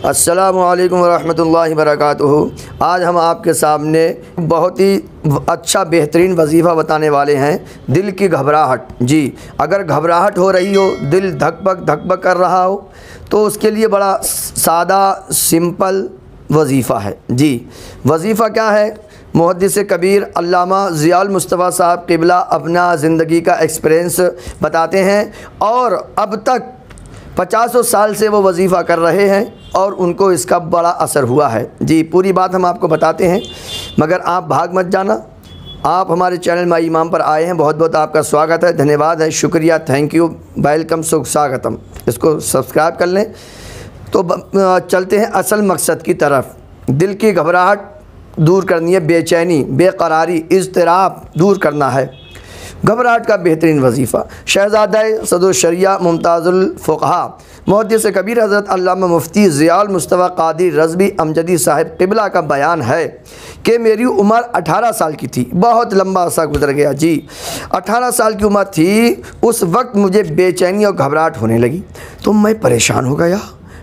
अस्सलामु अलैकुम वरहमतुल्लाहि वबरकातुहू। आज हम आपके सामने बहुत ही अच्छा बेहतरीन वजीफ़ा बताने वाले हैं, दिल की घबराहट। जी, अगर घबराहट हो रही हो, दिल धक-बक कर रहा हो, तो उसके लिए बड़ा सादा सिंपल वजीफ़ा है। जी, वजीफ़ा क्या है? मुहद्दिस कबीर अल्लामा ज़ियाउल मुस्तफ़ा साहब क़िबला अपना ज़िंदगी का एक्सपीरियंस बताते हैं और अब तक 50 साल से वो वजीफ़ा कर रहे हैं और उनको इसका बड़ा असर हुआ है। जी, पूरी बात हम आपको बताते हैं, मगर आप भाग मत जाना। आप हमारे चैनल माई इमाम पर आए हैं, बहुत बहुत आपका स्वागत है, धन्यवाद है, शुक्रिया, थैंक यू, वेलकम, स्वागतम। इसको सब्सक्राइब कर लें। तो चलते हैं असल मकसद की तरफ। दिल की घबराहट दूर करनी है, बेचैनी, बेकरारी, इज़्तिराब दूर करना है। घबराहट का बेहतरीन वजीफ़ा शहज़ादा सदर शरिया मुमताज़ुल फ़ुक़हा मुहद्दिस कबीर हज़रत अल्लामा मुफ्ती ज़ियाउल मुस्तफ़ा क़ादी रज़वी अमजदी साहिब क़िबला का बयान है कि मेरी उम्र 18 साल की थी। बहुत लंबा अरसा गुजर गया। जी, 18 साल की उम्र थी, उस वक्त मुझे बेचैनी और घबराहट होने लगी, तो मैं परेशान हो गया,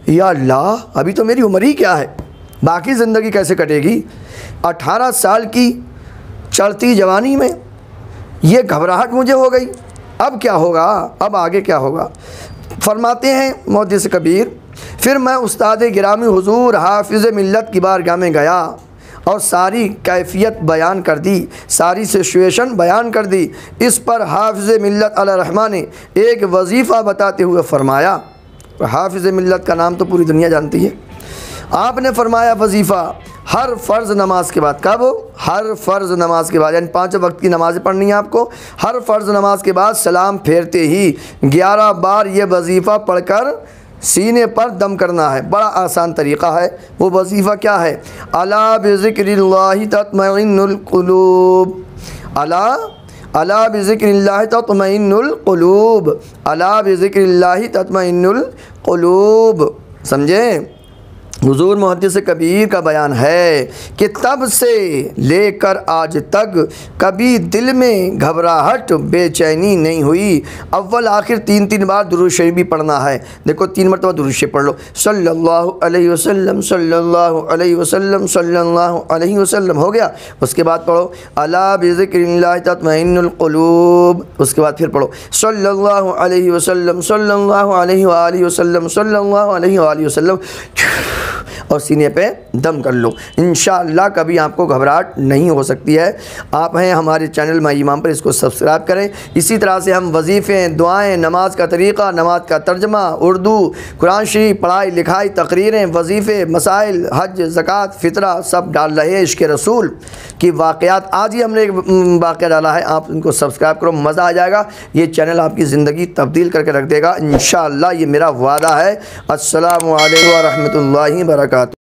या अल्लाह, अभी तो मेरी उम्र ही क्या है, बाकी ज़िंदगी कैसे कटेगी। 18 साल की चढ़ती जवानी में ये घबराहट मुझे हो गई, अब क्या होगा, अब आगे क्या होगा। फरमाते हैं मुहद्दिस कबीर, फिर मैं उस्ताद गिरामी हुज़ूर हाफिज़ मिल्लत की बारगाह में गया और सारी कैफियत बयान कर दी, सारी सिचुएशन बयान कर दी। इस पर हाफिज़ मिल्लत अलैहिर्रहमान ने एक वजीफ़ा बताते हुए फरमाया, हाफिज़ मिल्लत का नाम तो पूरी दुनिया जानती है। आपने फरमाया वजीफ़ा हर फ़र्ज़ नमाज के बाद, कब? हर फ़र्ज़ नमाज के बाद, यानी 5 वक्त की नमाज़ें पढ़नी है आपको। हर फ़र्ज़ नमाज के बाद सलाम फेरते ही 11 बार ये वजीफ़ा पढ़कर सीने पर दम करना है। बड़ा आसान तरीक़ा है। वो वजीफ़ा क्या है? अला बिज़िक्रिल्लाहि तत्मइन्नुल क़ुलूब, अला बिज़िक्रिल्लाहि तत्मइन्नुल क़ुलूब, अला बिज़िक्रिल्लाहि तत्मइन्नुल क़ुलूब। समझे? हुज़ूर मुहद्दिस कबीर का बयान है कि तब से लेकर आज तक कभी दिल में घबराहट, बेचैनी नहीं हुई। अव्वल आखिर 3 बार दुरूद शरीफ भी पढ़ना है। देखो, 3 मरतबा दुरूद शरीफ पढ़ लो, सल्लल्लाहु अलैहि वसल्लम, सल्लल्लाहु अलैहि वसल्लम, सल्लल्लाहु अलैहि वसल्लम, हो गया। उसके बाद पढ़ो अला बिज़िक्रिल्लाहि तत्मइन्नुल क़ुलूब। उसके बाद फिर पढ़ो सल्लल्लाहु अलैहि वसल्लम, सल्लल्लाहु अलैहि वसल्लम, सल्लल्लाहु अलैहि वसल्लम, और सीने पे दम कर लो। इंशाअल्लाह कभी आपको घबराहट नहीं हो सकती है। आप हैं हमारे चैनल माई इमाम पर, इसको सब्सक्राइब करें। इसी तरह से हम वजीफ़े, दुआएं, नमाज का तरीक़ा, नमाज का तर्जमा, उर्दू, कुरान शरीफ, पढ़ाई लिखाई, तकरीरें, वजीफ़े, मसाइल, हज, ज़कात, फ़ितरा सब डाल रहे हैं। इश्क़ रसूल की वाक़यात, आज ही हमने एक वाक़या डाला है, आप इनको सब्सक्राइब करो, मज़ा आ जाएगा। ये चैनल आपकी ज़िंदगी तब्दील करके रख देगा इंशाअल्लाह, ये मेरा वादा है। अस्सलामु अलैकुम व रहमतुल्लाहि व बरकातुहू।